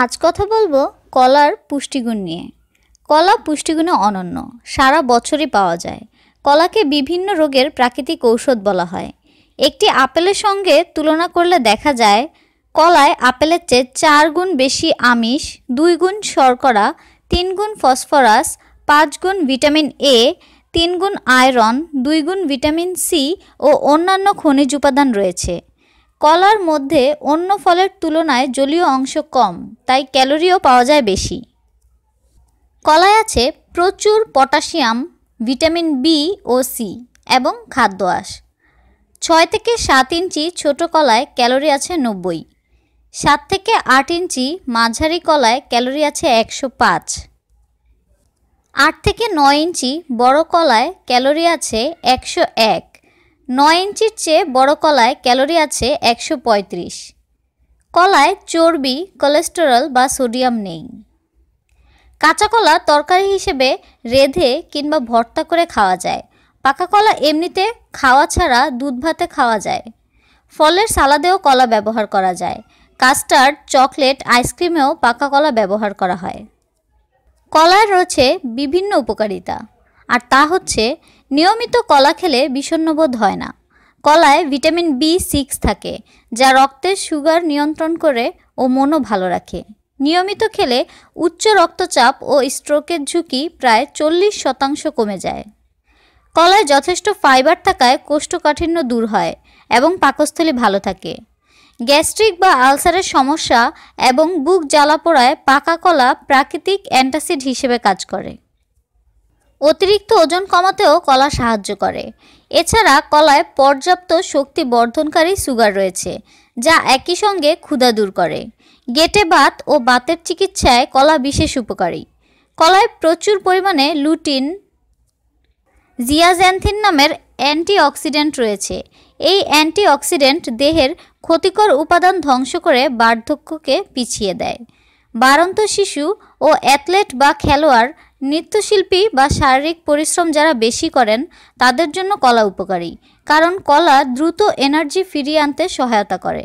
আজ কথা বলবো কলার পুষ্টিগুণ নিয়ে। কলা পুষ্টিগুণে অনন্য, সারা বছরই পাওয়া যায়। কলাকে বিভিন্ন রোগের প্রাকৃতিক ঔষধ বলা হয়। একটি আপেলের সঙ্গে তুলনা করলে দেখা যায় কলায় আপেলের চেয়ে 4 গুণ বেশি আমিষ, 2 গুণ শর্করা, 3 গুণ ফসফরাস, 5 গুণ ভিটামিন এ, 3 গুণ আয়রন, 2 গুণ ভিটামিন সি ও অন্যান্য খনিজ উপাদান রয়েছে। কলার মধ্যে অন্য ফলের তুলনায় জলীয় অংশ কম, তাই ক্যালোরিও পাওয়া যায় বেশি। কলায় আছে প্রচুর পটাশিয়াম, ভিটামিন বি ও সি এবং খাদ্য আঁশ। 6 থেকে 7 ইঞ্চি ছোট কলায় ক্যালোরি আছে 90, 7 থেকে 8 ইঞ্চি মাঝারি কলায় ক্যালোরি আছে 105, 8 থেকে 9 ইঞ্চি বড় কলায় ক্যালোরি আছে 101, 9 ইঞ্চির চেয়ে বড় কলায় ক্যালোরি আছে 135। কলায় চর্বি, কোলেস্টেরল বা সোডিয়াম নেই। কাঁচা কলা তরকারি হিসেবে রেঁধে কিংবা ভর্তা করে খাওয়া যায়। পাকা কলা এমনিতে খাওয়া ছাড়া দুধ ভাতে খাওয়া যায়। ফলের সালাদেও কলা ব্যবহার করা যায়। কাস্টার্ড, চকলেট, আইসক্রিমেও পাকা কলা ব্যবহার করা হয়। কলায় রয়েছে বিভিন্ন উপকারিতা, আর তা হচ্ছে নিয়মিত কলা খেলে বিষণ্ণবোধ হয় না। কলায় ভিটামিন বি6 থাকে, যা রক্তের সুগার নিয়ন্ত্রণ করে ও মনও ভালো রাখে। নিয়মিত খেলে উচ্চ রক্তচাপ ও স্ট্রোকের ঝুঁকি প্রায় 40% কমে যায়। কলায় যথেষ্ট ফাইবার থাকায় কোষ্ঠকাঠিন্য দূর হয় এবং পাকস্থলী ভালো থাকে। গ্যাস্ট্রিক বা আলসারের সমস্যা এবং বুক জ্বালাপোড়ায় পাকা কলা প্রাকৃতিক অ্যান্টাসিড হিসেবে কাজ করে। অতিরিক্ত ওজন কমাতেও কলা সাহায্য করে। এছাড়া কলায় পর্যাপ্ত শক্তি বর্ধনকারী সুগার রয়েছে, যা একই সঙ্গে ক্ষুধা দূর করে। গেটে বাত ও বাতের চিকিৎসায় কলা বিশেষ উপকারী। কলায় প্রচুর পরিমাণে লুটিন, জিয়াজ্যান্থিন নামের অ্যান্টিঅক্সিডেন্ট রয়েছে। এই অ্যান্টিঅক্সিডেন্ট দেহের ক্ষতিকর উপাদান ধ্বংস করে বার্ধক্যকে পিছিয়ে দেয়। বাড়ন্ত শিশু ও অ্যাথলেট বা খেলোয়াড়, নৃত্যশিল্পী বা শারীরিক পরিশ্রম যারা বেশি করেন তাদের জন্য কলা উপকারী, কারণ কলা দ্রুত এনার্জি ফিরিয়ে আনতে সহায়তা করে।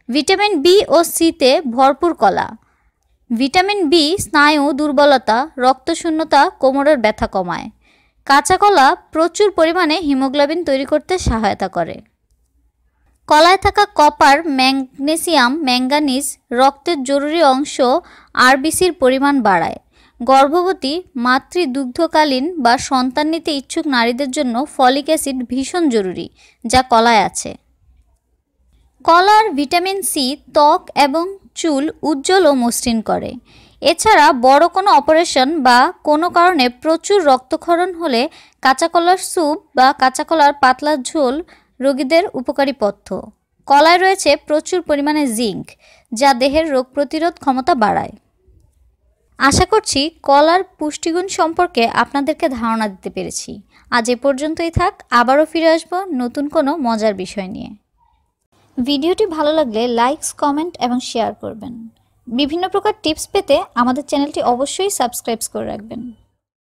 ভিটামিন বি ও সিতে ভরপুর কলা। ভিটামিন বি স্নায়ু দুর্বলতা, রক্তশূন্যতা, কোমরের ব্যথা কমায়। কাঁচা কলা প্রচুর পরিমাণে হিমোগ্লোবিন তৈরি করতে সহায়তা করে। কলায় থাকা কপার, ম্যাগনেসিয়াম, ম্যাঙ্গানিজ রক্তের জরুরি অংশ আরবিসির পরিমাণ বাড়ায়। গর্ভবতী, মাতৃদুগ্ধকালীন বা সন্তান নিতে ইচ্ছুক নারীদের জন্য ফলিক অ্যাসিড ভীষণ জরুরি, যা কলায় আছে। কলার ভিটামিন সি ত্বক এবং চুল উজ্জ্বল ও মসৃণ করে। এছাড়া বড় কোনো অপারেশন বা কোনো কারণে প্রচুর রক্তক্ষরণ হলে কাঁচা কলার স্যুপ বা কাঁচা কলার পাতলা ঝোল রোগীদের উপকারী পথ্য। কলায় রয়েছে প্রচুর পরিমাণে জিঙ্ক, যা দেহের রোগ প্রতিরোধ ক্ষমতা বাড়ায়। আশা করছি কলার পুষ্টিগুণ সম্পর্কে আপনাদেরকে ধারণা দিতে পেরেছি। আজ এ পর্যন্তই থাক, আবারও ফিরে আসবো নতুন কোনো মজার বিষয় নিয়ে। ভিডিওটি ভালো লাগলে লাইকস, কমেন্ট এবং শেয়ার করবেন। বিভিন্ন প্রকার টিপস পেতে আমাদের চ্যানেলটি অবশ্যই সাবস্ক্রাইব করে রাখবেন।